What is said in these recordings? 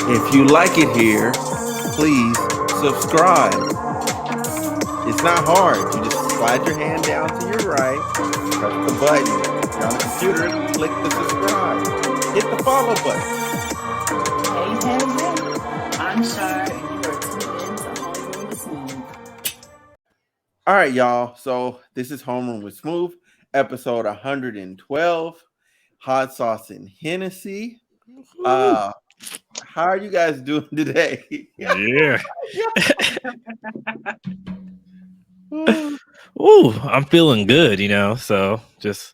If you like it here, please subscribe. It's not hard. You just slide your hand down to your right, press the button. If you're on the computer, click the subscribe. Hit the follow button. Hey. I'm Shar, and you are tuned in to Homeroom with Smooth. All right, y'all. So this is Homeroom with Smooth, episode 112, Hot Sauce and Hennessy. How are you guys doing today? Yeah. Ooh, I'm feeling good, so just,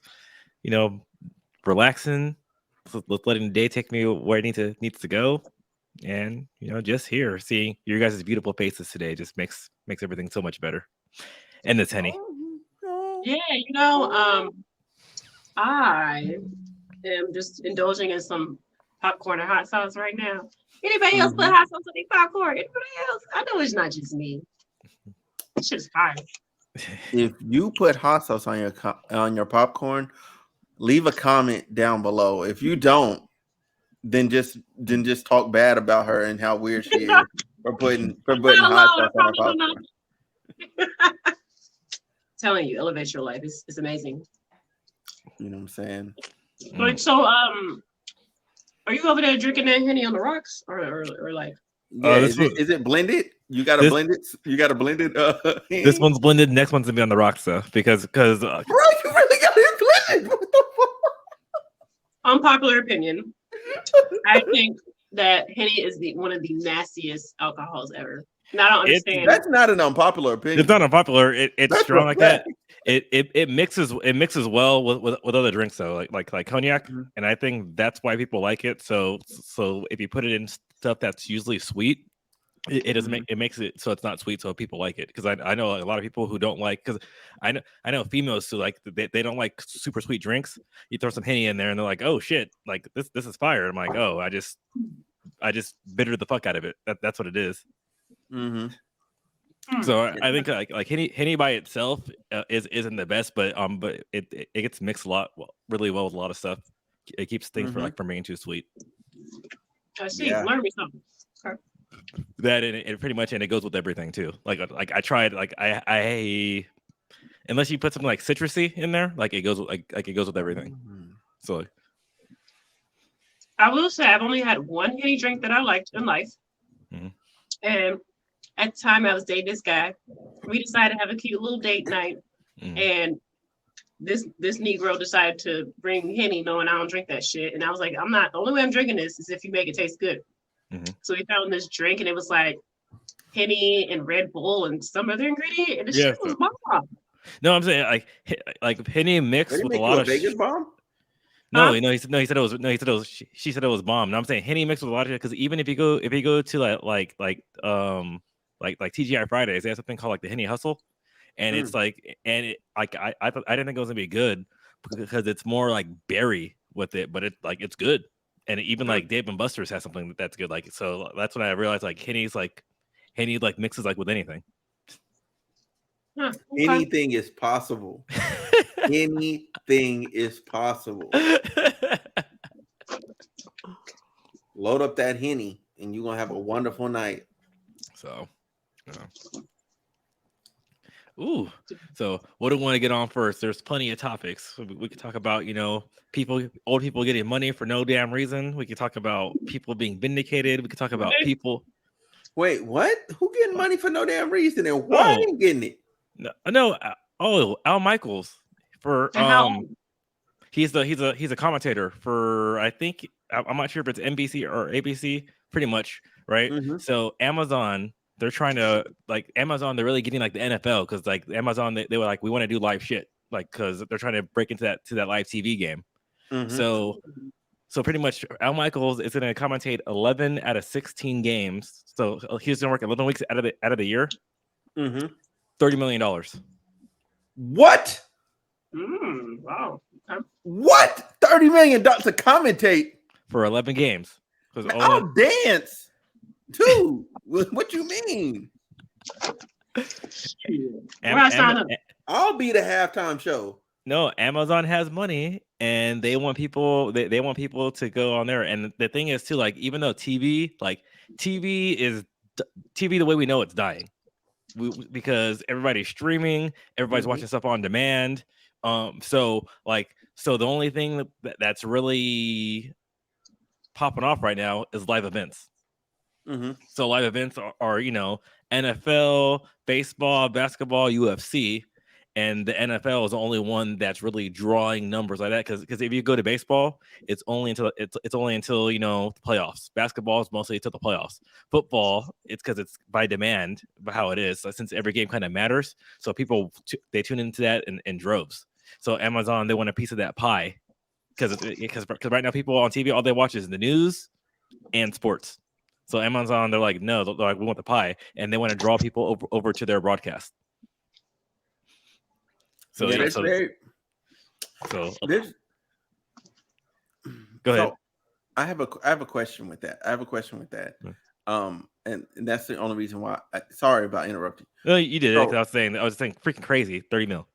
relaxing, letting the day take me where it needs to go. And, just here, seeing your guys' beautiful faces today just makes everything so much better. And this Henny. Yeah, I am just indulging in some popcorn and hot sauce right now. Anybody else put hot sauce on their popcorn? Anybody else? I know it's not just me. It's just fire. If you put hot sauce on your popcorn, leave a comment down below. If you don't, then just talk bad about her and how weird she is for putting hot sauce on her popcorn. Telling you, elevate your life. It's amazing. You know what I'm saying? Like so, are you over there drinking that Henny on the rocks, or like? Yeah, is it blended? You gotta blend it. You gotta blend it. This one's blended. Next one's gonna be on the rocks though, because bro, you really got it blended. What the fuck? Unpopular opinion. I think that Henny is one of the nastiest alcohols ever. And I don't understand. That's not an unpopular opinion. It's not unpopular. It's strong like that. It mixes well with other drinks though, like cognac, and I think that's why people like it. So if you put it in stuff that's usually sweet, it doesn't it makes it so it's not sweet, so people like it. Because I know a lot of people who don't like, because I know females who like they don't like super sweet drinks. You throw some Henny in there and they're like, oh shit, like this is fire. I'm like, oh, I just bitter the fuck out of it. That's what it is. So I think like Henny by itself isn't the best, but it gets mixed really well with a lot of stuff. It keeps things from being too sweet. I see. Yeah. Learn me something. Okay. That and it pretty much, and it goes with everything too. Like I tried, like I unless you put something like citrusy in there, like it goes with everything. So I will say I've only had one Henny drink that I liked in life, and at the time I was dating this guy. We decided to have a cute little date night, and this Negro decided to bring Henny, knowing I don't drink that shit. And I was like, I'm not. The only way I'm drinking this is if you make it taste good. So we found this drink, and it was like Henny and Red Bull and some other ingredient, and the shit was bomb. No, I'm saying like Henny mixed with a lot of Vegas bomb. No, he said it was. She said it was bomb. And I'm saying Henny mixed with a lot of shit, because even if you go to like TGI Fridays, they have something called like the Henny Hustle, and it's like, and it like I didn't think it was gonna be good because it's more like berry with it, but it's good. And even like Dave and Buster's has something that's good. Like, so that's when I realized like Henny mixes like with anything. Okay. Anything is possible. Anything is possible. Load up that Henny, and you're gonna have a wonderful night. So, so what do we want to get on first? There's plenty of topics. We could talk about, old people getting money for no damn reason. We could talk about people being vindicated. We could talk about people. Wait, what? Who getting money for no damn reason, and why ain't getting it? No. Oh, Al Michaels for he's a commentator for, I think, I'm not sure if it's NBC or ABC, pretty much, right? So Amazon. They're trying to Amazon. They're really getting like the NFL, because like Amazon, they were like, we want to do live shit, like, because they're trying to break into that live TV game. So pretty much Al Michaels is going to commentate 11 out of 16 games. So he's going to work 11 weeks out of the year. $30 million. What? Wow. What? $30 million to commentate for 11 games? I'll dance. Dude, what you mean? I'll be the halftime show. No, Amazon has money and they want people they want people to go on there. And the thing is too, like, even though TV is TV the way we know it's dying. Because everybody's streaming, everybody's watching stuff on demand. So the only thing that's really popping off right now is live events. So live events are NFL, baseball, basketball, UFC. And the NFL is the only one that's really drawing numbers like that. Because if you go to baseball, it's only until the playoffs. Basketball is mostly until the playoffs. Football, it's because it's by demand, by how it is. So since every game kind of matters, so people they tune into that in droves. So Amazon, they want a piece of that pie because right now people on TV, all they watch is the news and sports. So Amazon, they're like, no, they're like, we want the pie, and they want to draw people over to their broadcast. So yeah, that's very. So go ahead. I have a question with that. And that's the only reason why. Sorry about interrupting. No, you did it. I was saying freaking crazy. 30 mil.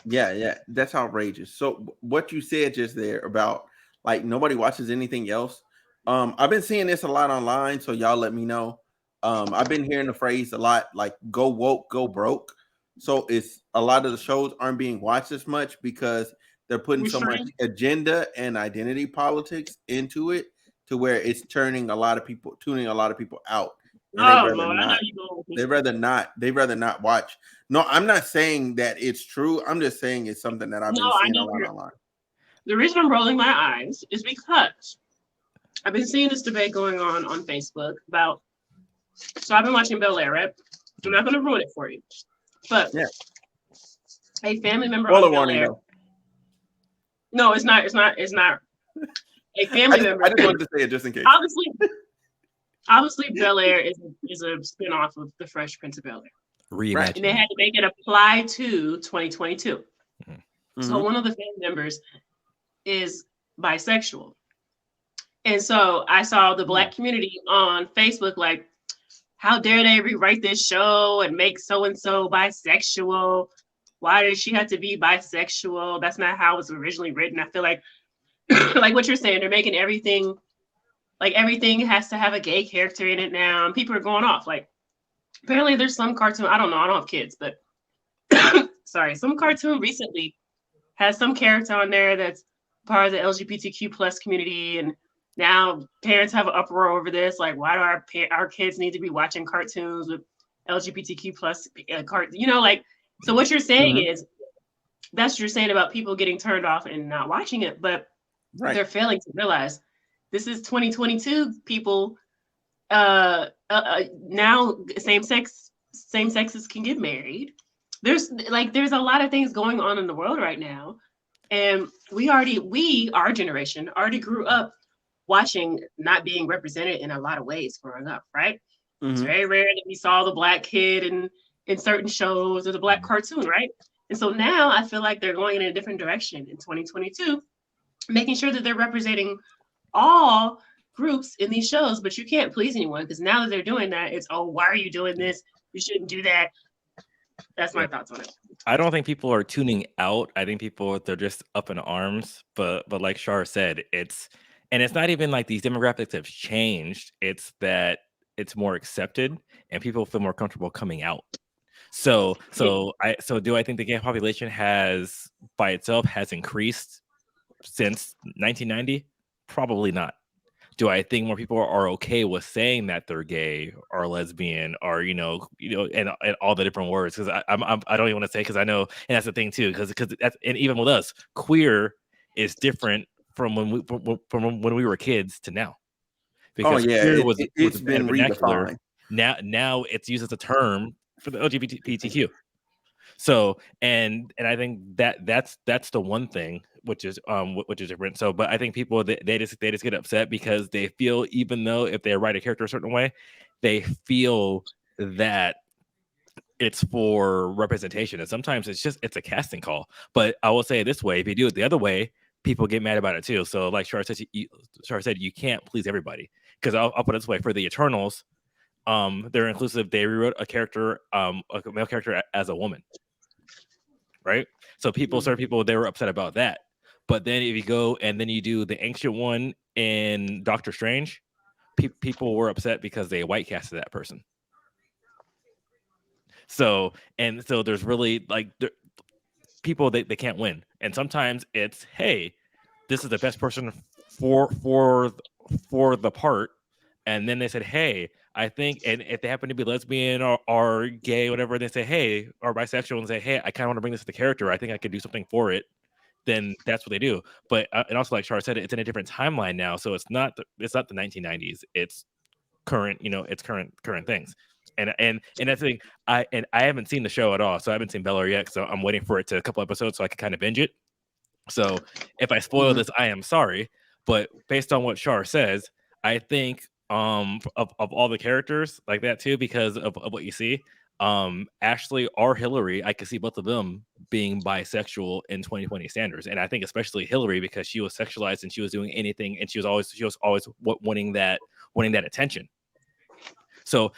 Yeah, that's outrageous. So what you said just there about like nobody watches anything else. I've been seeing this a lot online, so y'all let me know. I've been hearing the phrase a lot, like "go woke, go broke." So it's a lot of the shows aren't being watched as much because they're putting so much agenda and identity politics into it to where it's tuning a lot of people out. And they'd rather not watch. No, I'm not saying that it's true. I'm just saying it's something that I've been seeing a lot online. The reason I'm rolling my eyes is because I've been seeing this debate going on Facebook about. So I've been watching Bel Air, right? I'm not going to ruin it for you, but a family member on Bel Air. No, it's not. A family member. I just wanted to say it just in case. Obviously, Bel Air is a spinoff of The Fresh Prince of Bel Air. Reimagined. And they had to make it apply to 2022. So one of the family members is bisexual. And so I saw the Black community on Facebook like, how dare they rewrite this show and make so-and-so bisexual? Why does she have to be bisexual? That's not how it was originally written. I feel like, like what you're saying, they're making everything, like everything has to have a gay character in it now. And people are going off. Like, apparently there's some cartoon, I don't know, I don't have kids, but sorry, some cartoon recently has some character on there that's part of the LGBTQ plus community. And now parents have an uproar over this. Like, why do our kids need to be watching cartoons with LGBTQ plus like, so what you're saying is that's what you're saying about people getting turned off and not watching it, but they're failing to realize this is 2022. People now same sexes can get married. There's a lot of things going on in the world right now, and our generation already grew up watching not being represented in a lot of ways growing up, right? It's very rare that we saw the Black kid in certain shows or the Black cartoon, right? And so now I feel like they're going in a different direction in 2022, making sure that they're representing all groups in these shows, but you can't please anyone because now that they're doing that, it's, oh, why are you doing this? You shouldn't do that. That's my thoughts on it. I don't think people are tuning out. I think they're just up in arms. But like Shar said, it's not even like these demographics have changed. It's that it's more accepted and people feel more comfortable coming out. So do I think the gay population by itself has increased since 1990? Probably not. Do I think more people are okay with saying that they're gay or lesbian or and all the different words? Because I don't even want to say, because I know, and that's the thing too, because that's, and even with us, queer is different from when we were kids to now. Because queer it's been redefined. Now it's used as a term for the LGBTQ. So and I think that's the one thing which is different. So, but I think people they just get upset because they feel, even though if they write a character a certain way, they feel that it's for representation, and sometimes it's a casting call. But I will say it this way: if you do it the other way, people get mad about it too. So, like Shar said, you can't please everybody. Because I'll put it this way: for the Eternals, they're inclusive. They rewrote a character, a male character, as a woman. Right, So certain people, they were upset about that. But then if you go and then you do the ancient one in Doctor Strange, people were upset because they white casted that person. So there's really like people they can't win, and sometimes it's, hey, this is the best person for the part, and then they said, hey, I think, and if they happen to be lesbian or gay, whatever, they say, hey, or bisexual, and say, hey, I kind of want to bring this to the character, I think I could do something for it, then that's what they do. But and also, like Char said, it's in a different timeline now, so it's not the 1990s, it's current, it's current things. And that's the thing. I haven't seen the show at all, so I haven't seen Bella yet. So I'm waiting for it to a couple episodes so I can kind of binge it. So if I spoil this, I am sorry. But based on what Char says, I think of all the characters like that too, because of what you see, Ashley or Hillary, I could see both of them being bisexual in 2020 standards, and I think especially Hillary because she was sexualized and she was doing anything, and she was always wanting that attention. So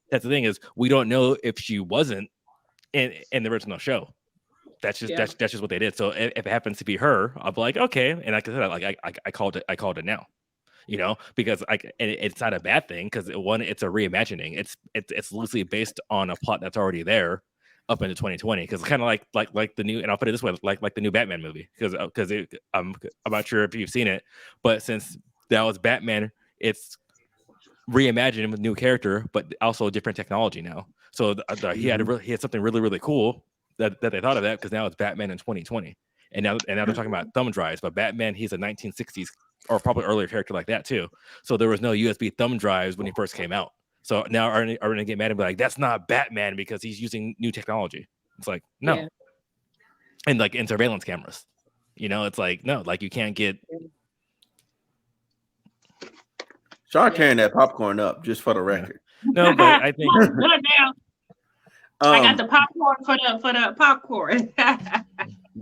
that's the thing, is we don't know if she wasn't in the original show. That's just what they did. So if it happens to be her, I'll be like, okay. And like I said, like I called it now, because it's not a bad thing, because it's a reimagining. It's loosely based on a plot that's already there up into 2020, because kind of like the new, and I'll put it this way, like the new Batman movie, because I'm not sure if you've seen it, but since that was Batman, it's reimagined with new character, but also different technology now. So he had something really, really cool that they thought of that, because now it's Batman in 2020, and now they're talking about thumb drives. But Batman, he's a 1960s or probably earlier character like that too. So there was no USB thumb drives when he first came out. So now are going to get mad and be like, that's not Batman because he's using new technology. It's like, no. Yeah. And like in surveillance cameras, it's like, no, like you can't get. Sean tearing that popcorn up, just for the record. No, but I think I got the popcorn for the popcorn.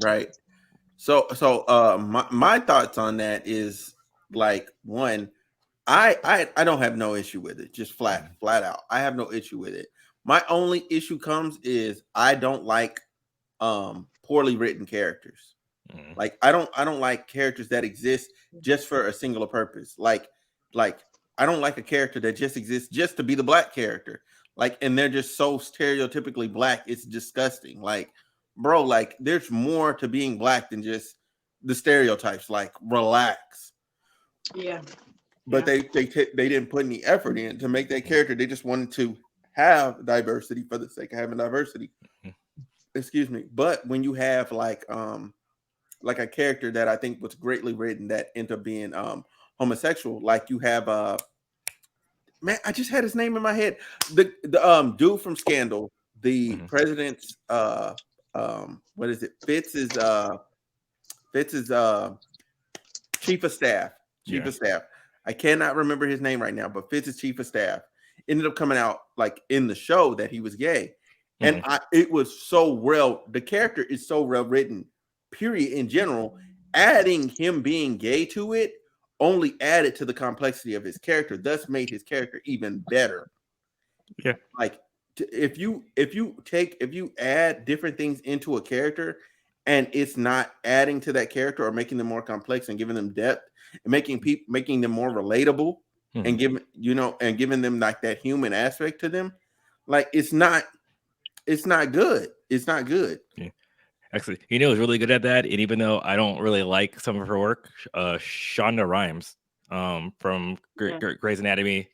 Right. So my thoughts on that is, like, one, I don't have no issue with it. Just flat out, I have no issue with it. My only issue is I don't like poorly written characters. Like I don't like characters that exist just for a singular purpose. Like I don't like a character that just exists just to be the black character. Like, and they're just so stereotypically black, it's disgusting. Like, bro, like there's more to being black than just the stereotypes. Like, relax. Yeah. But they didn't put any effort in to make that character. They just wanted to have diversity for the sake of having diversity. Excuse me. But when you have like a character that I think was greatly written that ended up being homosexual, like you have man, I just had his name in my head. The dude from Scandal, the president's what is it? Fitz is chief of staff. Of staff. I cannot remember his name right now, but Fitz is chief of staff. Ended up coming out like in the show that he was gay. And it was so well, the character is so well written, period, in general. Adding him being gay to it only added to the complexity of his character, thus made his character even better. Yeah. Like if you add different things into a character and it's not adding to that character or making them more complex and giving them depth and making them more relatable and giving them like that human aspect to them, like it's not good. It's not good. Yeah. Actually, who's really good at that, and even though I don't really like some of her work, Shonda Rhimes, from Grey's Anatomy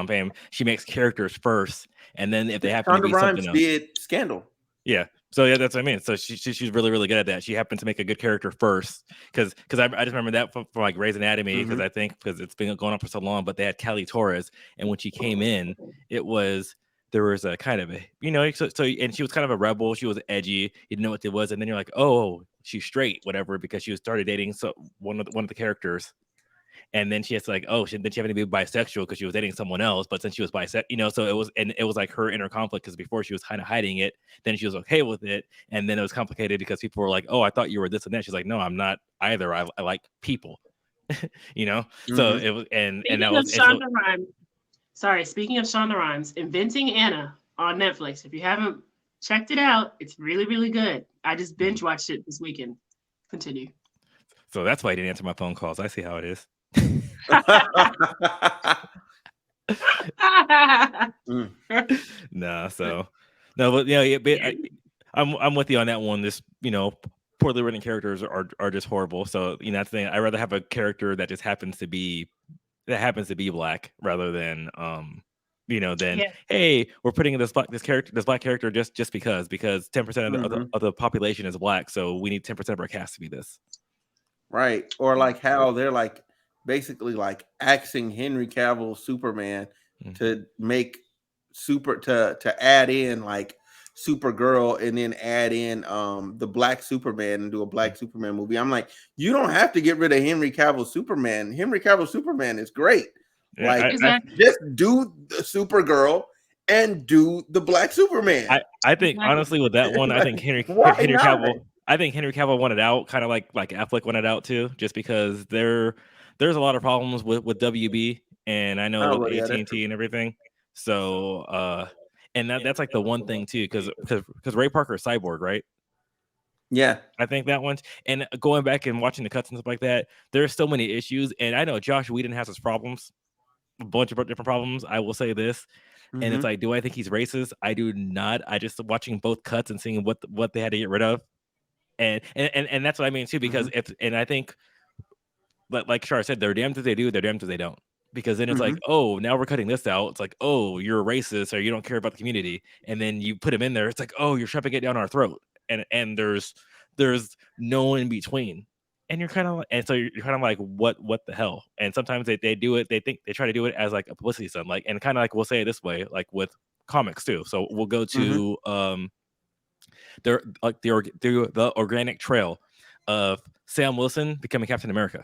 fame, she makes characters first, and then if they happen to be something else. Did Scandal. Yeah. So yeah, that's what I mean. So she's really, really good at that. She happened to make a good character first, because I just remember that from like Grey's Anatomy, because I think because it's been going on for so long. But they had Kelly Torres, and when she came in, there was a kind of and she was kind of a rebel. She was edgy. You didn't know what it was, and then you're like, oh, she's straight, whatever, because she started dating one of the characters. And then she has to then she had to be bisexual because she was dating someone else. But since she was bisexual, so it was like her inner conflict, because before she was kind of hiding it, then she was okay with it, and then it was complicated because people were like, "Oh, I thought you were this and that." She's like, "No, I'm not either. I like people," So it was, and that was Shonda Rhimes. Sorry, speaking of Shonda Rhimes, Inventing Anna on Netflix. If you haven't Checked it out. It's really, really good. I just binge watched it this weekend. Continue. So that's why I didn't answer my phone calls. I see how it is. No, but yeah, but I'm with you on that one. This, poorly written characters are just horrible. So that's the thing. I'd rather have a character that just happens to be black rather than hey, we're putting this black character just because 10% of the population is black, so we need 10% of our cast to be this. Right. Or like how they're like basically like axing Henry Cavill Superman to make to add in like Supergirl and then add in the black Superman and do a black Superman movie. I'm like, you don't have to get rid of Henry Cavill Superman. Henry Cavill Superman is great. Yeah, like just do the Supergirl and do the black Superman. I think honestly with that one, I think Henry Cavill. I think Henry Cavill wanted out, kind of like Affleck wanted out too, just because there's a lot of problems with WB, and I know with AT&T and everything. So and that's like the one thing too, because Ray Parker is Cyborg, right? Yeah, I think that one. And going back and watching the cuts and stuff like that, there's so many issues, and I know Josh Whedon has his problems, a bunch of different problems. I will say this. And it's like, do I think he's racist? I do not. I just watching both cuts and seeing what they had to get rid of. And that's what I mean too, because I think, like Shar said, they're damned if they do, they're damned if they don't. Because then it's like, oh, now we're cutting this out. It's like, oh, you're a racist or you don't care about the community, and then you put him in there. It's like, oh, you're shoving it down our throat, and there's no in between, and you're kind of like, what the hell? And sometimes they do it. They try to do it as like a publicity stunt, like, and kind of like we'll say it this way, like with comics too. So we'll go to they're like the organic trail of Sam Wilson becoming Captain America.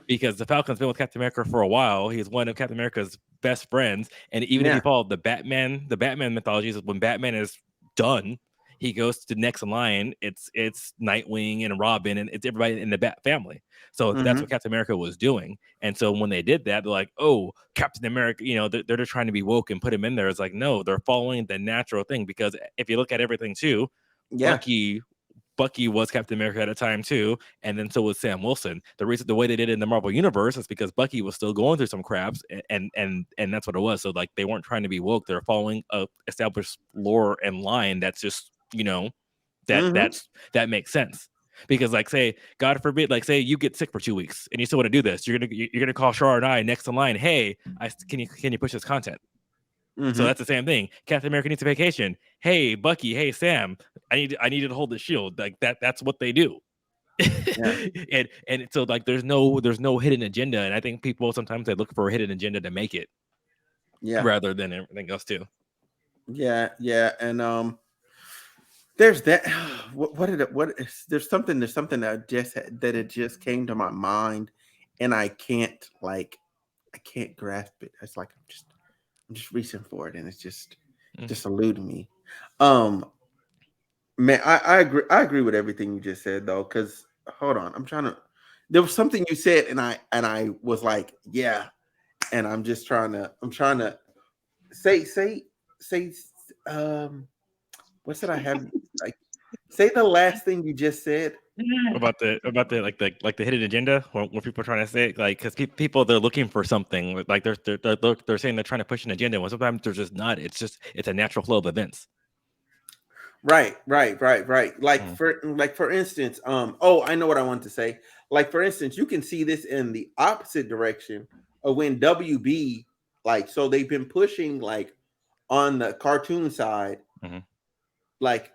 Because the Falcon's been with Captain America for a while. He's one of Captain America's best friends, and even if you follow the Batman mythologies, when Batman is done, he goes to the next in line. It's Nightwing and Robin, and it's everybody in the Bat family. So that's what Captain America was doing. And so when they did that, they're like, oh, Captain America, they're just trying to be woke and put him in there. It's like, no, they're following the natural thing. Because if you look at everything too, Bucky was Captain America at a time too, and then so was Sam Wilson. The way they did it in the Marvel Universe is because Bucky was still going through some craps, and that's what it was. So like they weren't trying to be woke; they're following a established lore and line that's just that makes sense. Because like say, God forbid, like say you get sick for 2 weeks and you still want to do this, you're gonna call Shar and I next in line. Hey, can you push this content? So that's the same thing. Captain America needs a vacation. Hey, Bucky. Hey, Sam. I need you to hold the shield. Like that. That's what they do. and so like there's no hidden agenda. And I think people sometimes they look for a hidden agenda to make it. Rather than everything else too. Yeah. And there's that. There's something that just came to my mind, and I can't grasp it. It's like I'm just reaching for it, and it's just eluding me. Man, I agree with everything you just said though. Because hold on, there was something you said, and I was like, yeah, and I'm trying to say what should I have? Like, say the last thing you just said about the like the hidden agenda. What people are trying to say, like, because people they're looking for something, like they're saying they're trying to push an agenda. When sometimes they're just not. It's a natural flow of events. Right. Like for instance, I know what I want to say. Like for instance, you can see this in the opposite direction of when WB, like, so they've been pushing like on the cartoon side, like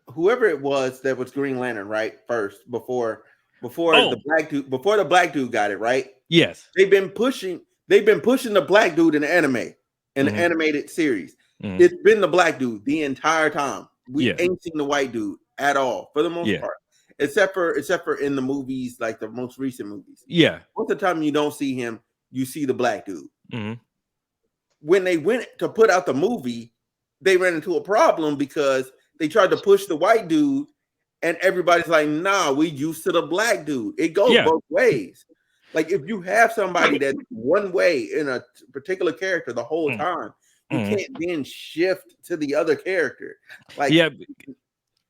whoever it was that was Green Lantern, right? First, before the black dude got it, right? Yes. They've been pushing the black dude in the anime, in the animated series. It's been the black dude the entire time. We ain't seen the white dude at all, for the most part. Except for in the movies, like the most recent movies. Yeah. Most of the time you don't see him, you see the black dude. When they went to put out the movie, they ran into a problem because they tried to push the white dude, and everybody's like, nah, we used to the black dude. It goes both ways. Like if you have somebody that's one way in a particular character the whole time, you can't then shift to the other character. Like,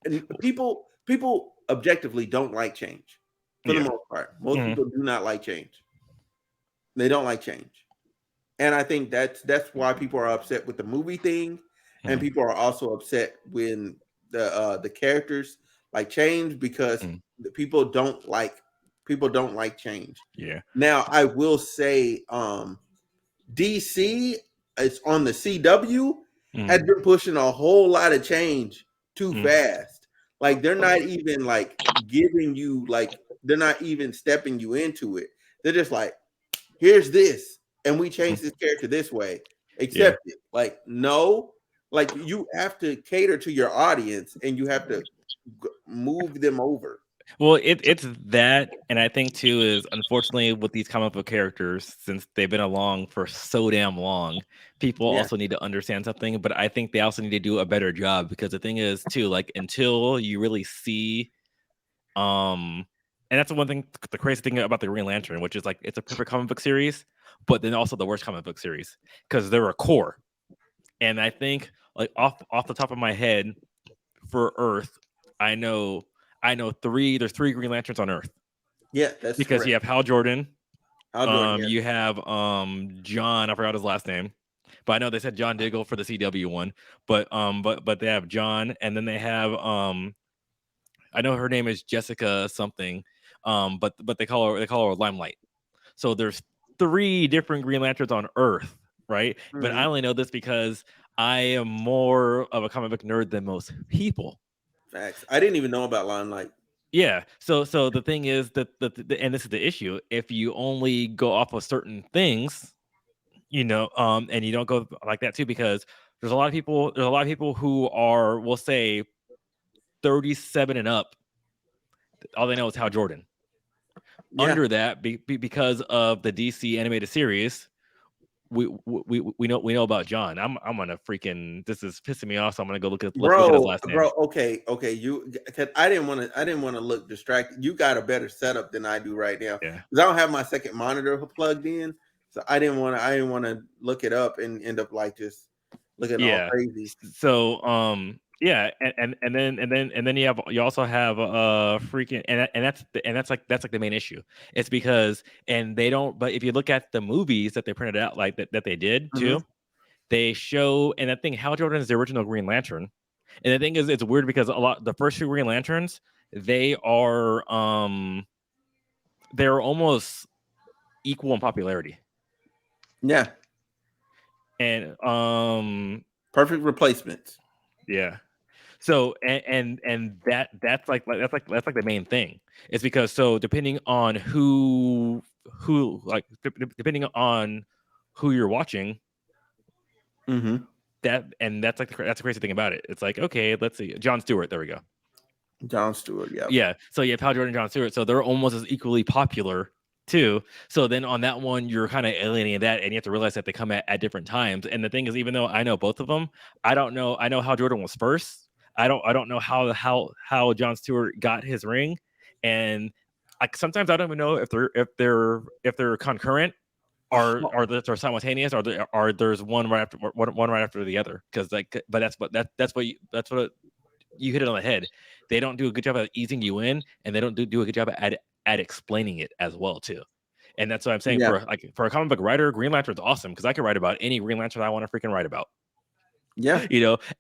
and people objectively don't like change for the most part. Most people do not like change. They don't like change. And I think that's why people are upset with the movie thing, and people are also upset when the characters like change, because the people don't like change. Yeah. Now I will say, DC is on the CW has been pushing a whole lot of change too fast. Like they're not even like giving you like they're not even stepping you into it. They're just like, here's this, and we change this character this way. Accept it. Like, no, like you have to cater to your audience and you have to move them over. Well, it's that, and I think too is unfortunately with these comic book characters, since they've been along for so damn long, people also need to understand something. But I think they also need to do a better job, because the thing is too, like until you really see, and that's the one thing, the crazy thing about the Green Lantern, which is like it's a perfect comic book series, but then also the worst comic book series, because they're a core. And I think like off the top of my head, for Earth, I know there's 3 Green Lanterns on Earth. Yeah, that's because correct. You have Hal Jordan. You have John, I forgot his last name, but I know they said John Diggle for the CW one. But they have John, and then they have I know her name is Jessica something. But they call her Limelight. So there's 3 different Green Lanterns on Earth, right? But I only know this because I am more of a comic book nerd than most people. Facts. I didn't even know about Limelight. Yeah. So the thing is that and this is the issue. If you only go off of certain things, and you don't go like that too, because there's a lot of people who are, we'll say, 37 and up. All they know is Hal Jordan. Yeah. Under that, because of the DC animated series, we know about John. I'm gonna freaking, this is pissing me off, so I'm gonna go look at his last name. Bro, okay, you, cause I didn't want to look distracted. You got a better setup than I do right now. Yeah, because I don't have my second monitor plugged in, so I didn't want to look it up and end up like just looking all crazy. So yeah, and then you also have freaking, and that's like the main issue. It's because, and they don't, but if you look at the movies that they printed out, like that they did too, they show, and I think Hal Jordan is the original Green Lantern. And the thing is, it's weird because the first 2 Green Lanterns, they're almost equal in popularity. Yeah. And perfect replacements. Yeah. So and that's like the main thing. It's because, so depending on who depending on who you're watching, that's the crazy thing about it. It's like, okay, let's see, Jon Stewart. There we go. Jon Stewart. Yeah. Yeah. So you have Hal Jordan and Jon Stewart. So they're almost as equally popular too. So then on that one, you're kind of alienating that, and you have to realize that they come at different times. And the thing is, even though I know both of them, I know Hal Jordan was first. I don't know how Jon Stewart got his ring, and sometimes I don't even know if they're concurrent or they're simultaneous, or there's one right after the other. Because that's what you hit it on the head. They don't do a good job at easing you in, and they don't do a good job at explaining it as well too. And that's what I'm saying. For a comic book writer, Green Lantern's awesome, because I can write about any Green Lantern I want to freaking write about. Yeah.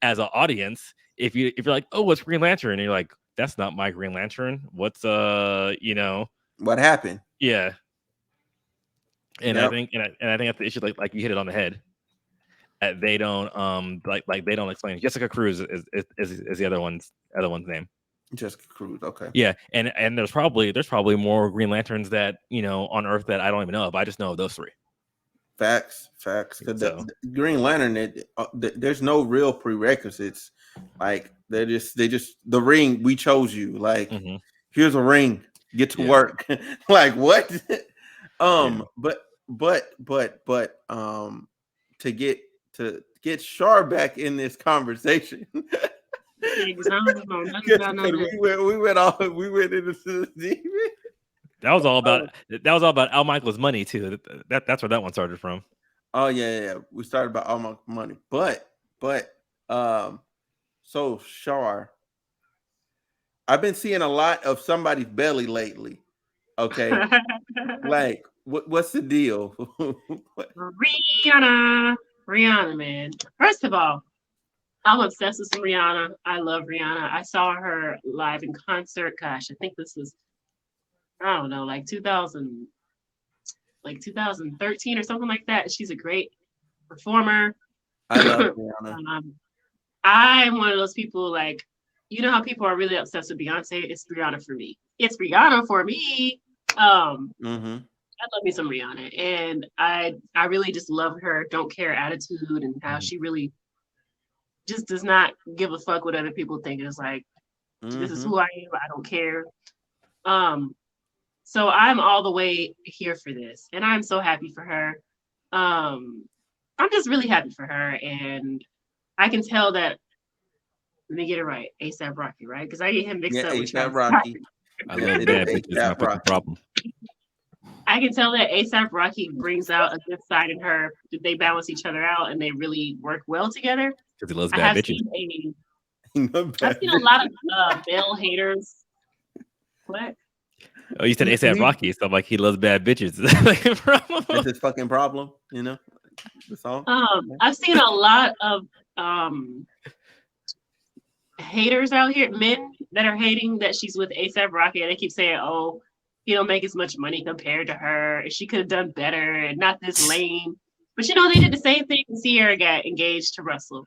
As an audience, if you're like, oh, what's Green Lantern? And you're like, that's not my Green Lantern. What's what happened? Yeah. And I think that's the issue. Like you hit it on the head. They don't they don't explain. Jessica Cruz is the other one's name. Jessica Cruz. Okay. Yeah, and there's probably more Green Lanterns that on Earth that I don't even know of. I just know of those 3. Facts. The Green Lantern, there's no real prerequisites. Like they just the ring, we chose you. Like here's a ring, get to work. Like what? But to get Shar back in this conversation. We went into the deep. That was all about Al Michaels' money too. That's where that one started from. Oh yeah. We started about all my money, but um, so Shar, I've been seeing a lot of somebody's belly lately. Okay, like what's the deal? Rihanna, man. First of all, I'm obsessed with Rihanna. I love Rihanna. I saw her live in concert. Gosh, I think this was, I don't know, like 2013 or something like that. She's a great performer. I love Rihanna. I'm one of those people, like, you know how people are really obsessed with Beyonce? It's Rihanna for me. It's Rihanna for me. I love me some Rihanna, and I really just love her don't care attitude and how she really just does not give a fuck what other people think. It's like, this is who I am. I don't care. So I'm all the way here for this, and I'm so happy for her. I'm just really happy for her, and I can tell that. Let me get it right, ASAP Rocky, right? Because I get him mixed up with ASAP Travis Rocky. I love bad bitches. My fucking problem. I can tell that ASAP Rocky brings out a good side in her. They balance each other out, and they really work well together. Because he loves bad bitches. I've seen a lot of male haters. What? Oh, you said ASAP Rocky, so I'm like, he loves bad bitches. That's his fucking problem, you know? The song. I've seen a lot of haters out here, men that are hating that she's with ASAP Rocky, and they keep saying, "Oh, he don't make as much money compared to her, and she could have done better, and not this lame." But you know, they did the same thing when Sierra got engaged to Russell.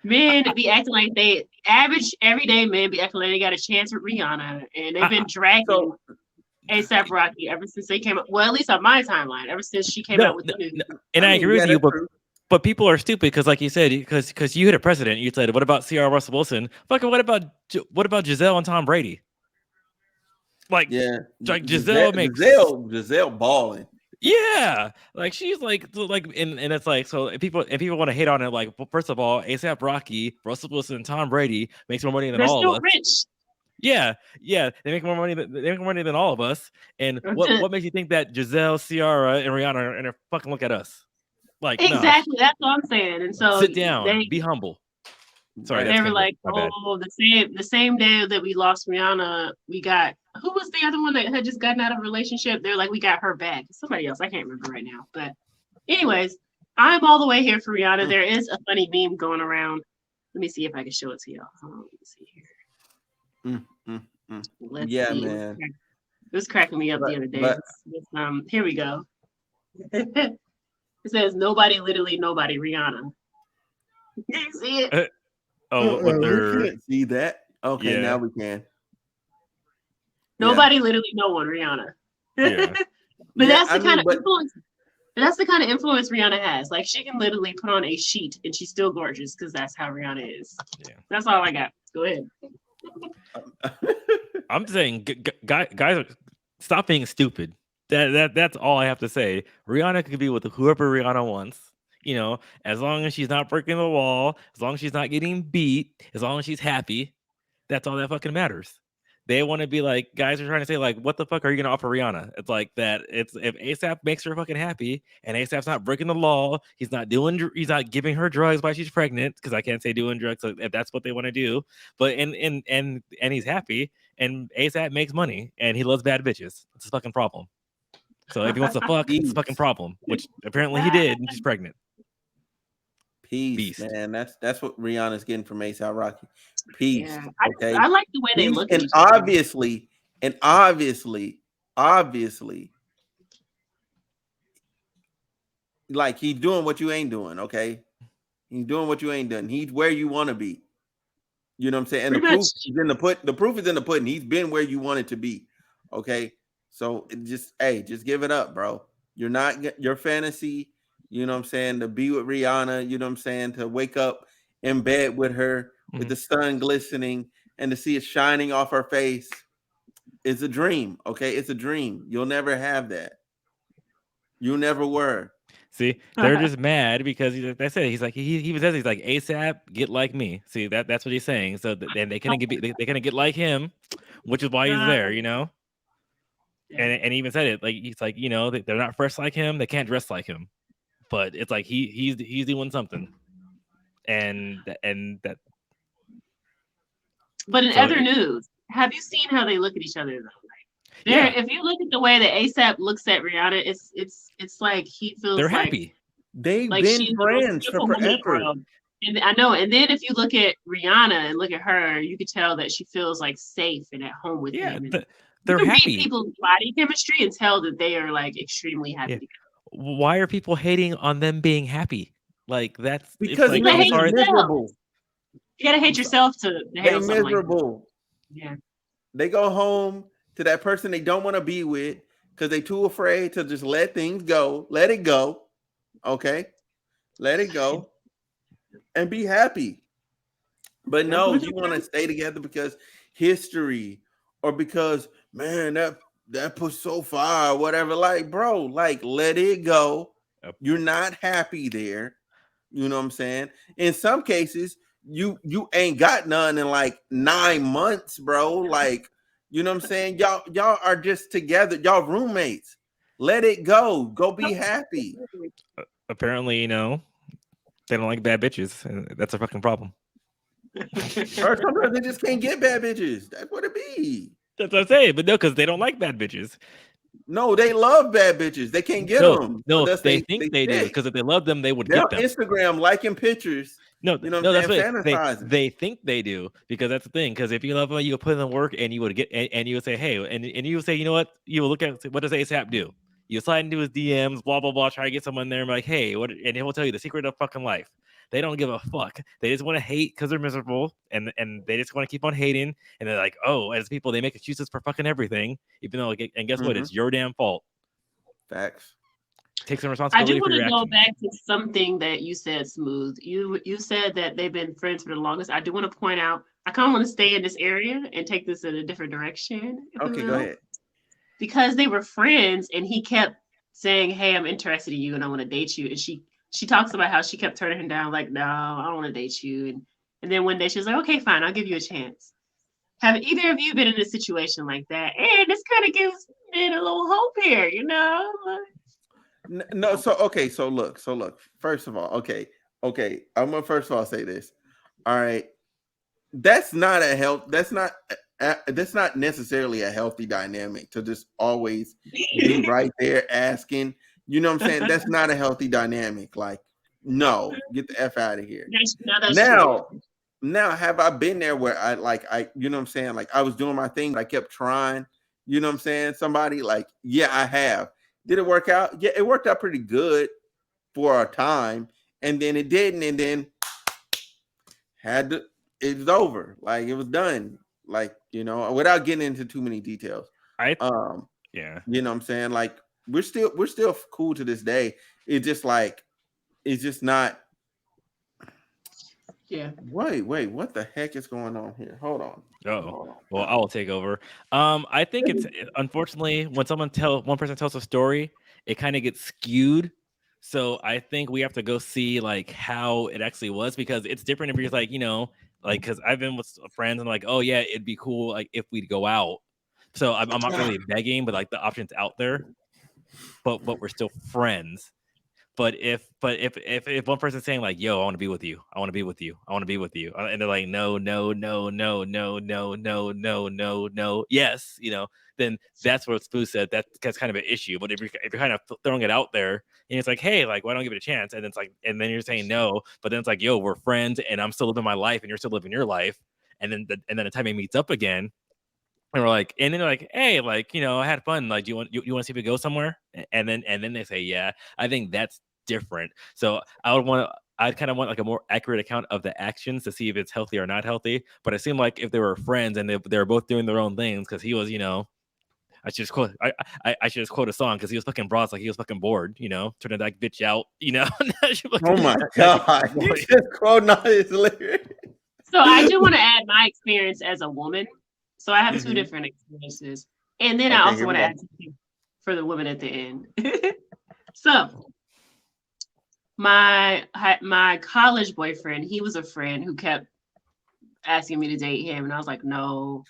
Men be acting like they average everyday men be acting like they got a chance with Rihanna, and they've been dragging ASAP Rocky ever since they came up. Well, at least on my timeline, ever since she came out with the news. And I agree with you, but people are stupid because, like you said, because you hit a precedent. You said, "What about Ciara Russell Wilson? Fucking what about Giselle and Tom Brady?" Like, like Giselle balling. Yeah, like she's like, and it's like, so if people want to hate on it, like, well, first of all, ASAP Rocky, Russell Wilson, Tom Brady makes more money than all of us. Rich. Yeah, they make more money. They make more money than all of us. And what makes you think that Giselle, Ciara, and Rihanna are gonna fucking look at us? Like, exactly, that's what I'm saying. And so sit down, be humble. Sorry, they were like, "Oh, the same day that we lost Rihanna, we got who was the other one that had just gotten out of a relationship?" They're like, "We got her back." Somebody else, I can't remember right now. But anyways, I'm all the way here for Rihanna. There is a funny meme going around. Let me see if I can show it to y'all. Let me see here. Let's see. Man. It was cracking me up the other day. Here we go. It says nobody, literally nobody, Rihanna. You see it? We can't see that. Okay, now we can. Nobody, literally no one, Rihanna. But that's the kind of influence. That's the kind of influence Rihanna has. Like, she can literally put on a sheet and she's still gorgeous because that's how Rihanna is. Yeah. That's all I got. Go ahead. I'm saying, guys, stop being stupid. That's all I have to say. Rihanna can be with whoever Rihanna wants. You know, as long as she's not breaking the wall, as long as she's not getting beat, as long as she's happy, that's all that fucking matters. They want to be like, guys are trying to say, like, what the fuck are you gonna offer Rihanna? It's like that. It's if ASAP makes her fucking happy and ASAP's not breaking the law, he's not giving her drugs while she's pregnant, because I can't say doing drugs if that's what they want to do. But and he's happy, and ASAP makes money, and he loves bad bitches. It's a fucking problem. So if he wants to fuck, it's a fucking problem, which apparently he did, and she's pregnant. Peace, man. That's what Rihanna's getting from ASAP Rocky. Peace. Yeah. Okay. I like the way they look. And obviously, like, he's doing what you ain't doing. Okay, he's doing what you ain't doing. He's where you want to be. You know what I'm saying? And the proof is in the put. The proof is in the pudding. He's been where you wanted to be. Okay, so just give it up, bro. You're not your fantasy. You know what I'm saying? To be with Rihanna, you know what I'm saying? To wake up in bed with her, with the sun glistening, and to see it shining off her face is a dream. Okay, it's a dream. You'll never have that. You never were. See, they're just mad because that's it. He's like he says he's like, ASAP, get like me. See, that's what he's saying. So then they couldn't get like him, which is why he's there. You know. And he even said it, like, he's like, you know, they're not fresh like him, they can't dress like him. but it's like he's doing something, and that. But in other news, have you seen how they look at each other though? If you look at the way that ASAP looks at Rihanna, it's like he feels they're like happy. They've been friends for forever. And I know. And then if you look at Rihanna and look at her, you could tell that she feels like safe and at home with him. They're happy. Read people's body chemistry and tell that they are like extremely happy together. Why are people hating on them being happy? Like that's because it's like, they're miserable. You gotta hate yourself to they're miserable. Yeah. They go home to that person they don't want to be with because they're too afraid to just let things go. Let it go. Okay. Let it go. And be happy. But no, you want to stay together because history or because, man, that pushed so far or whatever. Like, bro, like, let it go. You're not happy there. You know what I'm saying? In some cases, you ain't got none in like 9 months, bro. Like, you know what I'm saying? Y'all are just together. Y'all roommates. Let it go. Go be happy. Apparently, they don't like bad bitches, and that's a fucking problem. Or sometimes they just can't get bad bitches. That's what it be. That's what I'm saying. But no, because they don't like bad bitches. No, they love bad bitches. They can't get them. No, they think they do. Because if they love them, they would They're get them. On Instagram liking pictures. No, that's what they think they do. Because that's the thing. Because if you love them, you would put in the work, and you would get, and you would say, hey, and you would say, you know what? You will look at what does ASAP do? You slide into his DMs, blah blah blah, try to get someone there, and be like, hey, what? And he will tell you the secret of fucking life. They don't give a fuck. They just want to hate because they're miserable, and they just want to keep on hating. And they're like, oh, as people, they make excuses for fucking everything, even though, and guess what? It's your damn fault. Facts. Take some responsibility. I do want to go back to something that you said, Smooth. You said that they've been friends for the longest. I do want to point out, I kind of want to stay in this area and take this in a different direction. Okay, go ahead. Because they were friends, and he kept saying, hey, I'm interested in you and I want to date you. And she talks about how she kept turning him down, like, no, I don't want to date you. And then one day she was like, okay, fine, I'll give you a chance. Have either of you been in a situation like that? And this kind of gives men a little hope here, No, so look. First of all, okay. I'm gonna first of all say this. All right, that's not necessarily a healthy dynamic to just always be right there asking. You know what I'm saying? That's not a healthy dynamic. Like, no, get the F out of here. Now, have I been there where I you know what I'm saying? Like, I was doing my thing, but I kept trying. You know what I'm saying? Somebody like, yeah, I have. Did it work out? Yeah, it worked out pretty good for a time, and then it didn't, and then it was over. Like, it was done. Like, without getting into too many details. Yeah. You know what I'm saying? Like, we're still cool to this day. It's just like, it's just not. Yeah. Wait, what the heck is going on here? Hold on. Well, I will take over. I think it's unfortunately when one person tells a story, it kind of gets skewed. So I think we have to go see like how it actually was, because it's different if you're like, like, because I've been with friends and like, oh yeah, it'd be cool like if we'd go out. So I'm not really begging, but like the option's out there. But we're still friends. But if one person's saying like, yo, I want to be with you, I want to be with you, I want to be with you, and they're like, no, yes, then that's what Spoo said. That's kind of an issue. But if you're kind of throwing it out there and it's like, hey, like, why don't I give it a chance? And it's like, and then you're saying no, but then it's like, yo, we're friends and I'm still living my life and you're still living your life. And then the time it meets up again, and we're like, and then they're like, hey, like, I had fun. Like, do you want to see if we go somewhere? And then they say, yeah. I think that's different. So I'd kind of want like a more accurate account of the actions to see if it's healthy or not healthy. But it seemed like if they were friends and they were both doing their own things, because he was, I should just quote a song, because he was fucking broad, like he was fucking bored, turning that bitch out, Oh my god, you just quoting all his lyrics. So I do want to add my experience as a woman. So I have two different experiences, and then I also want to add something for the women at the end. So my college boyfriend, he was a friend who kept asking me to date him, and I was like, no,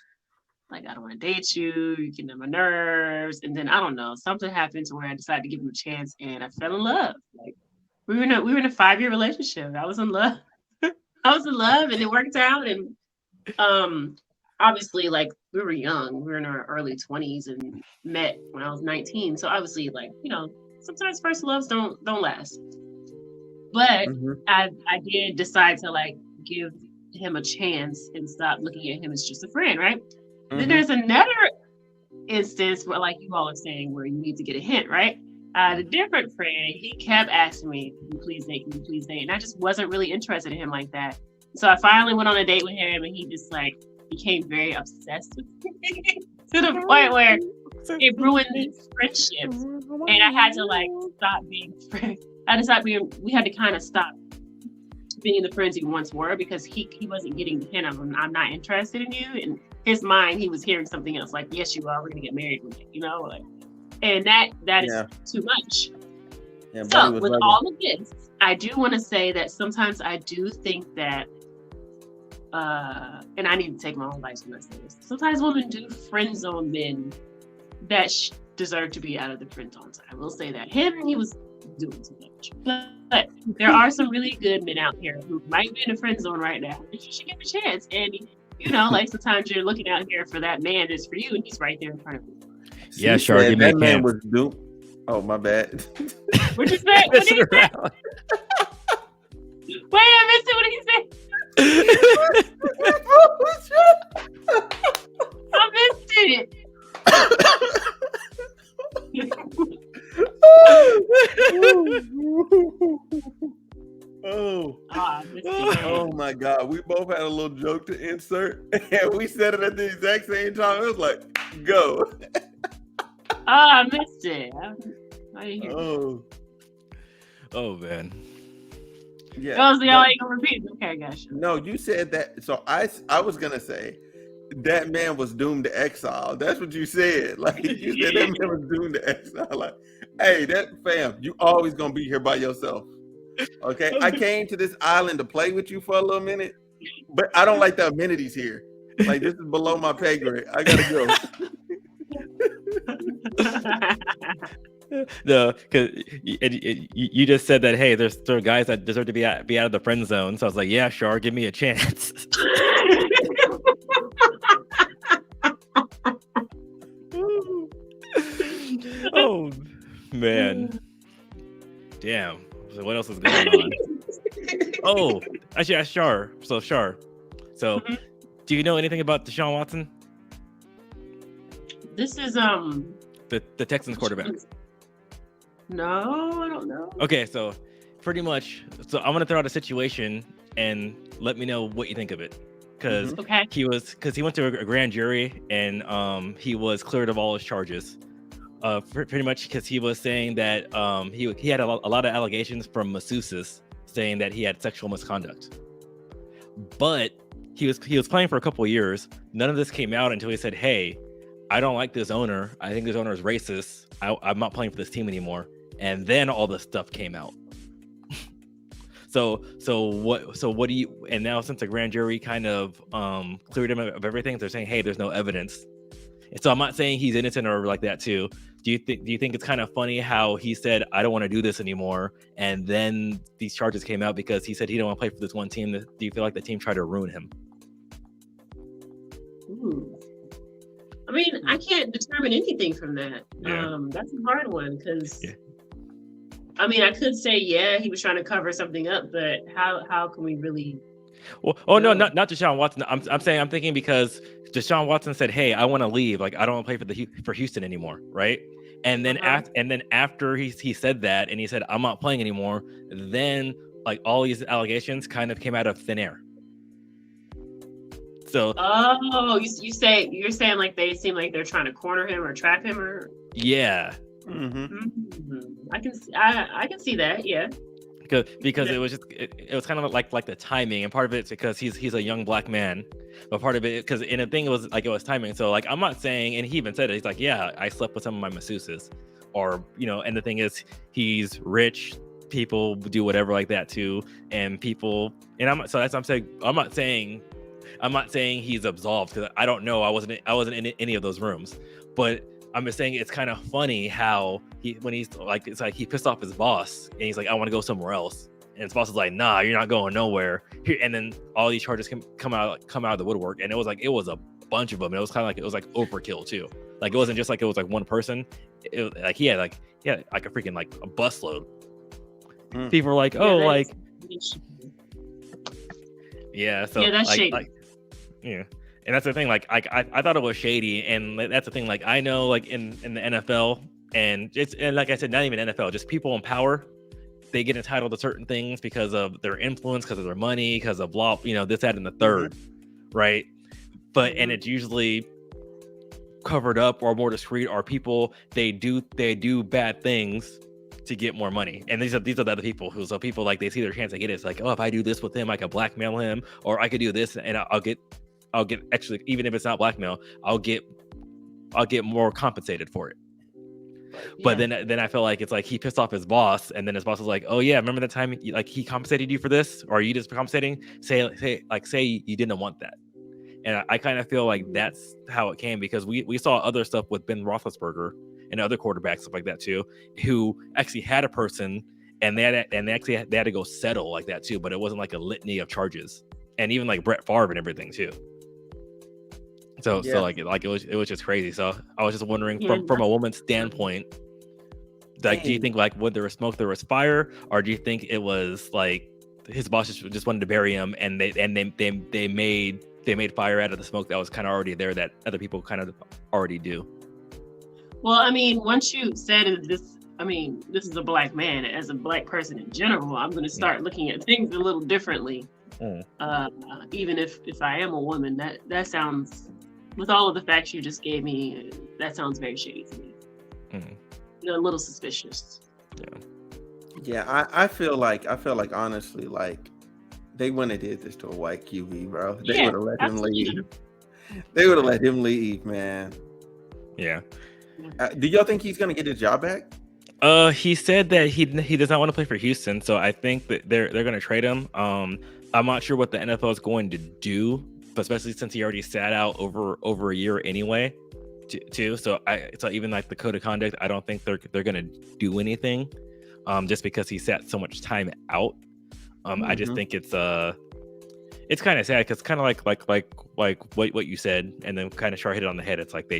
like, I don't want to date you. You're getting on my nerves. And then I don't know, something happened to where I decided to give him a chance, and I fell in love. Like, we were in a 5-year relationship. I was in love. And it worked out. And obviously, like, we were young. We were in our early 20s and met when I was 19. So obviously, like, sometimes first loves don't last. But I did decide to, like, give him a chance and stop looking at him as just a friend, right? Then there's another instance where, like you all are saying, where you need to get a hint, right? The different friend, he kept asking me, "Can you please date? Can you please date?" And I just wasn't really interested in him like that. So I finally went on a date with him, and he just, like, became very obsessed with me to the point where it ruined this friendship. And I had to, like, stop being friends. We had to kind of stop being the friends we once were, because he wasn't getting the hint of, I'm not interested in you. In his mind, he was hearing something else, like, yes, you are, we're gonna get married one day, like, and that is too much. Yeah, so with all of this, I do want to say that sometimes I do think that and I need to take my own advice when I say this. Sometimes women do friend zone men that deserve to be out of the friend zone. I will say that he was doing too much. But there are some really good men out here who might be in a friend zone right now. You should give a chance. And like, sometimes you're looking out here for that man that's for you, and he's right there in front of you. Yeah, sure. Give me a man was doomed. Oh, my bad. What'd you say? What did you say? Wait, I missed it. What did he say? I missed it. Oh my God. We both had a little joke to insert, and we said it at the exact same time. It was like, go. I missed it. I didn't hear Oh man. Yeah. Oh, so y'all ain't gonna repeat it. Okay, gosh. No, you said that. So I was gonna say that man was doomed to exile. That's what you said. Like, you said that man was doomed to exile. Like, hey, that fam, you always gonna be here by yourself. Okay? I came to this island to play with you for a little minute, but I don't like the amenities here. Like, this is below my pay grade. I gotta go. No, because you just said that, hey, there are guys that deserve to be out of the friend zone. So I was like, yeah, sure, give me a chance. Oh man, damn. So what else is going on? Oh, actually, Shar. So do you know anything about Deshaun Watson? This is the Texans quarterback. No, I don't know. Okay, so pretty much, so I'm gonna throw out a situation and let me know what you think of it. Because he went to a grand jury and he was cleared of all his charges. Pretty much because he was saying that he had a lot of allegations from masseuses saying that he had sexual misconduct. But he was playing for a couple of years. None of this came out until he said, "Hey, I don't like this owner. I think this owner is racist. I'm not playing for this team anymore." And then all this stuff came out. So what do you? And now since the grand jury kind of cleared him of everything, they're saying, "Hey, there's no evidence." And so I'm not saying he's innocent or like that too. Do you think it's kind of funny how he said, "I don't want to do this anymore," and then these charges came out because he said he didn't want to play for this one team? Do you feel like the team tried to ruin him? I mean, I can't determine anything from that. Yeah. That's a hard one because, I mean, I could say, he was trying to cover something up, but how can we really? Well, no, not Deshaun Watson. I'm thinking because Deshaun Watson said, "Hey, I want to leave. Like, I don't want to play for Houston anymore," right? And then after he said that and he said, "I'm not playing anymore," then like all these allegations kind of came out of thin air. So you're saying like they seem like they're trying to corner him or trap him or I can see that, yeah. Because it was kind of like the timing, and part of it's because he's a young black man, but part of it because in a thing it was timing. So like I'm not saying, and he even said it. He's like, yeah, I slept with some of my masseuses, or and the thing is he's rich. People do whatever like that too, and I'm saying I'm not saying he's absolved because I don't know. I wasn't in any of those rooms, but I'm just saying it's kind of funny how when he's like, it's like he pissed off his boss and he's like, I want to go somewhere else. And his boss is like, nah, you're not going nowhere. And then all these charges come out of the woodwork. And it was a bunch of them. And it was kind of like, it was like overkill too. Like, it wasn't just like, it was like one person. Like he had like a freaking like a busload. People were like, oh, like, yeah. So yeah, that's shady. Yeah. And that's the thing, like I thought it was shady, and that's the thing, like I know, like in the NFL, and like I said, not even NFL, just people in power, they get entitled to certain things because of their influence, because of their money, because of blah, this, that, and the third, right? But and it's usually covered up or more discreet, or people they do bad things to get more money. And these are the other people so people like they see their chance to get it. It's like, oh, if I do this with him, I could blackmail him, or I could do this and I'll get actually, even if it's not blackmail, I'll get more compensated for it. But then I feel like it's like he pissed off his boss, and then his boss was like, oh yeah, remember the time like he compensated you for this, or are you just compensating? Say you didn't want that. And I kind of feel like that's how it came, because we saw other stuff with Ben Roethlisberger and other quarterbacks, stuff like that too, who actually had a person and they had to go settle like that too, but it wasn't like a litany of charges. And even like Brett Favre and everything too. So like it was just crazy. So I was just wondering from a woman's standpoint, like, do you think like when there was smoke there was fire, or do you think it was like his boss just wanted to bury him, and they made fire out of the smoke that was kind of already there that other people kind of already do? Well, I mean, once you said this, I mean, this is a black man. As a black person in general, I'm going to start looking at things a little differently. Even if I am a woman, that sounds, with all of the facts you just gave me, that sounds very shady to me. A little suspicious. Yeah, I feel like honestly, like, they wouldn't have did this to a white QB, bro. They would have let him leave. They would have let him leave, man. Yeah. Do y'all think he's gonna get his job back? He said that he does not want to play for Houston, so I think that they're gonna trade him. I'm not sure what the NFL is going to do, but especially since he already sat out over a year anyway, too. So even like the code of conduct, I don't think they're gonna do anything, just because he sat so much time out. I just think it's kind of sad, because kind of like what you said, and then kind of Char hit it on the head. It's like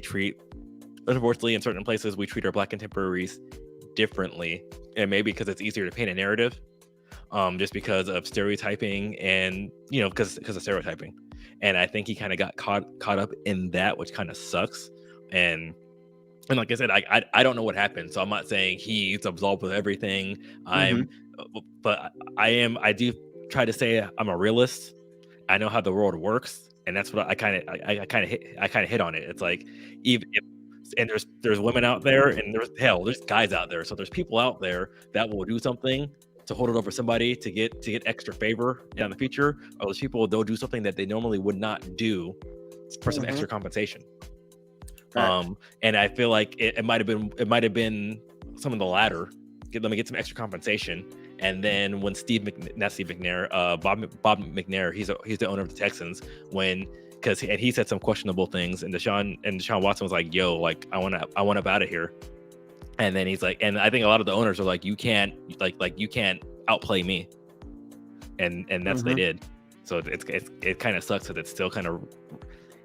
unfortunately, in certain places, we treat our black contemporaries differently, and maybe because it's easier to paint a narrative, just because of stereotyping, and because of stereotyping. And I think he kind of got caught up in that, which kind of sucks. And like I said, I don't know what happened, so I'm not saying he's absolved of everything. But I do try to say I'm a realist. I know how the world works, and that's what I kind of hit on it. It's like, even if, and there's women out there, and there's guys out there. So there's people out there that will do something to hold it over somebody to get extra favor in the future, or those people, they'll do something that they normally would not do for some extra compensation. Right. And I feel like it might have been some of the latter. Let me get some extra compensation. And then when Bob McNair, he's the owner of the Texans, because he said some questionable things, and Deshaun Watson was like, yo, like, I want up out of here. And then he's like, and I think a lot of the owners are like, you can't outplay me. And that's what they did. So it kind of sucks that it's still kind of,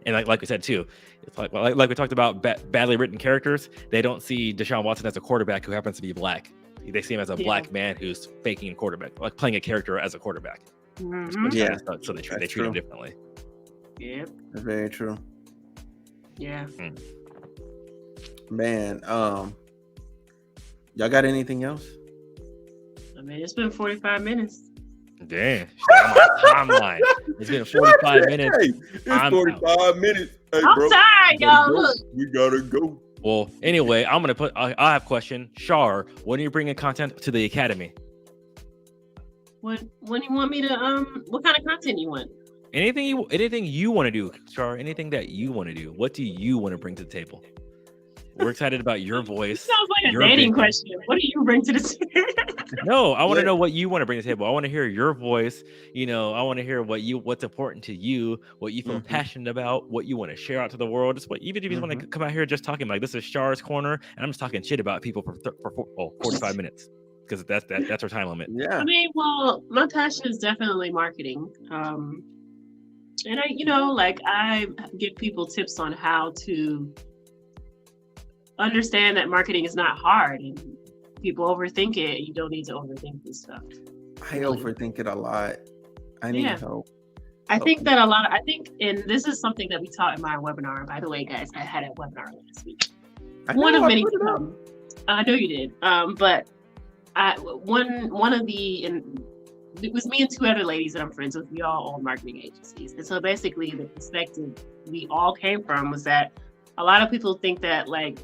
and like we said too, it's like we talked about badly written characters. They don't see Deshaun Watson as a quarterback who happens to be black. They see him as a black man who's faking a quarterback, like playing a character as a quarterback. Yeah. So they treat him differently. Yep. That's very true. Yeah. Man, y'all got anything else? I mean, it's been 45 minutes. Damn. Timeline. It's been 45 minutes. Hey, it's 45 minutes. Hey, I'm bro, tired, y'all. Look. We gotta go. Well, anyway, I have a question. Shar, when are you bringing content to the Academy? When do you want me to, what kind of content you want? Anything you want to do, Shar, anything that you want to do. What do you want to bring to the table? We're excited about your voice. Sounds like a dating question. What do you bring to the table? No, I want to know what you want to bring to the table. I want to hear your voice. You know, I want to hear what's important to you, what you feel passionate about, what you want to share out to the world. Just what, even if you want to come out here just talking like this is Char's Corner, and I'm just talking shit about people for 45 minutes because that's our time limit. Yeah. I mean, well, my passion is definitely marketing. And I give people tips on how to understand that marketing is not hard, and people overthink it. You don't need to overthink this stuff. I overthink it a lot. I need help. I think that and this is something that we taught in my webinar. By the way, guys, I had a webinar last week. One of many. I know you did. But one of the, and it was me and two other ladies that I'm friends with. We all own marketing agencies, and so basically the perspective we all came from was that a lot of people think that like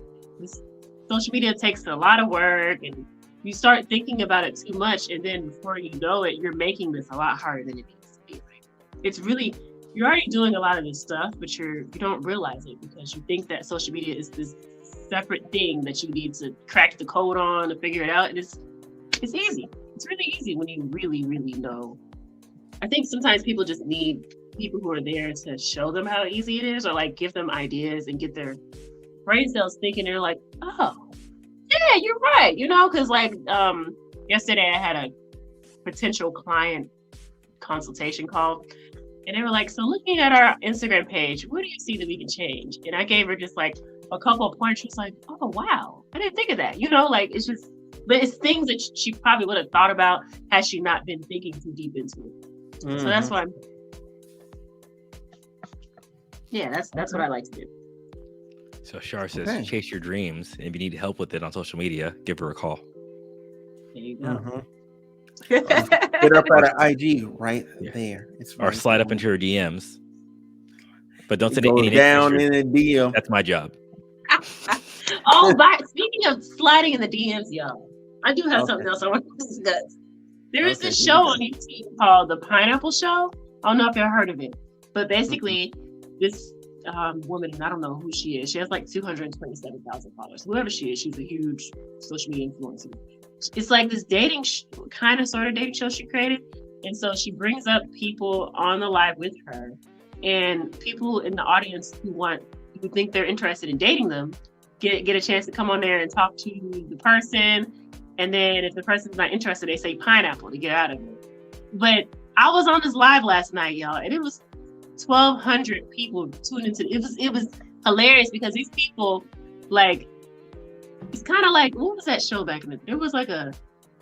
social media takes a lot of work, and you start thinking about it too much, and then before you know it, you're making this a lot harder than it needs to be. Like, it's really, you're already doing a lot of this stuff, but you don't realize it because you think that social media is this separate thing that you need to crack the code on to figure it out. And it's easy. It's really easy when you really, really know. I think sometimes people just need people who are there to show them how easy it is, or like give them ideas and get their brain cells thinking. They're like, oh, yeah, you're right. You know, because like yesterday I had a potential client consultation call, and they were like, so looking at our Instagram page, what do you see that we can change? And I gave her just like a couple of points. She's like, oh, wow, I didn't think of that. You know, like it's just, but it's things that she probably would have thought about had she not been thinking too deep into it. So that's why that's what I like to do. So Char says, chase your dreams. And if you need help with it on social media, give her a call. There you go. Get up at an IG right there. Or slide up into her DMs. But don't send any down in a DM. That's my job. Speaking of sliding in the DMs, y'all, I do have something else I want to discuss. There is this show on YouTube called The Pineapple Show. I don't know if you've heard of it, but basically this woman, and I don't know who she is. She has like 227,000 followers. Whoever she is, she's a huge social media influencer. It's like this dating kind of sort of dating show she created. And so she brings up people on the live with her, and people in the audience who think they're interested in dating them get a chance to come on there and talk to the person. And then if the person's not interested, they say pineapple to get out of it. But I was on this live last night, y'all, and it was 1,200 people tuned into it. It was hilarious because these people, like, it's kind of like, what was that show back in the day? It was like I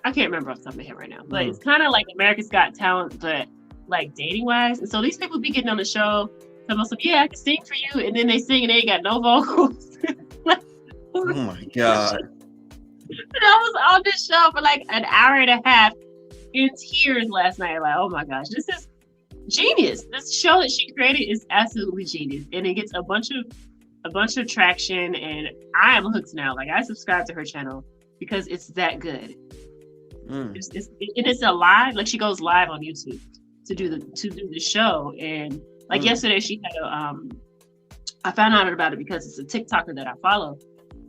can't remember off the top of my head right now, but it's kind of like America's Got Talent, but like dating wise. And so these people be getting on the show, telling us, yeah, I can sing for you, and then they sing and they ain't got no vocals. Oh my God. And I was on this show for like an hour and a half in tears last night. Like, oh my gosh, this is genius. This show that she created is absolutely genius, and it gets a bunch of traction, and I am hooked now. Like, I subscribe to her channel because it's that good. It's a live, like she goes live on YouTube to do the show, and like yesterday she had I found out about it because it's a TikToker that I follow.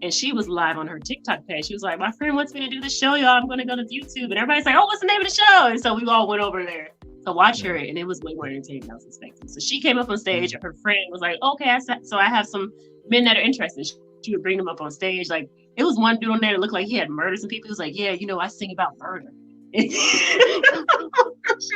And she was live on her TikTok page. She was like, my friend wants me to do the show, y'all. I'm going to go to YouTube. And everybody's like, oh, what's the name of the show? And so we all went over there to watch her. And it was way more entertaining than I was expecting. So she came up on stage. And her friend was like, okay, so I have some men that are interested. She would bring them up on stage. Like, it was one dude on there that looked like he had murdered some people. He was like, yeah, I sing about murder. She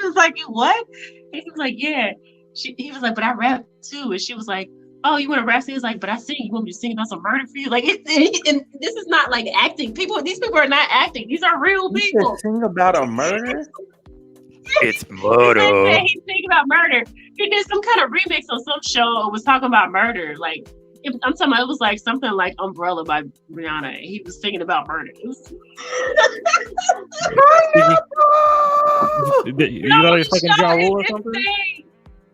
was like, what? And he was like, yeah. He was like, but I rap too. And she was like, oh, you want to rap? He was like, but I sing. You want me to sing about some murder for you? Like, and this is not like acting. These people are not acting. These are real people. Sing about a murder? It's murder. He sing about murder. He did some kind of remix on some show. It was talking about murder. Like, I'm talking about, it was like something like Umbrella by Rihanna. He was singing about murder. It was. You thought he was fucking Ja Rule or something?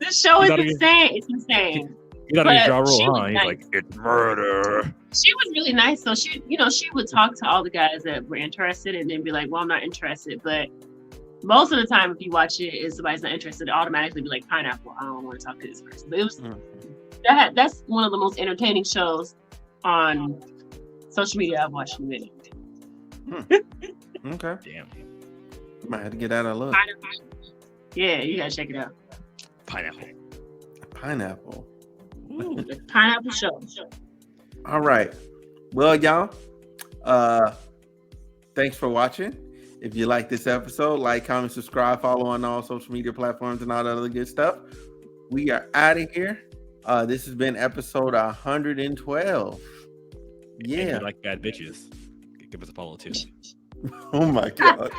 This show is insane. It's insane. You gotta get Ja Rule, huh? He's like, it's murder. She was really nice. So she would talk to all the guys that were interested and then be like, well, I'm not interested. But most of the time, if you watch it, if somebody's not interested, it automatically be like, pineapple, I don't want to talk to this person. But it was that's one of the most entertaining shows on social media I've watched in a minute. Okay. Damn. Might have to get out a look. Yeah, you gotta check it out. Pineapple. Ooh, the Pineapple Show. All right. Well, y'all, thanks for watching. If you like this episode, like, comment, subscribe, follow on all social media platforms and all that other good stuff. We are out of here. This has been episode 112. Yeah. And if you like bad bitches, give us a follow too. Oh my God.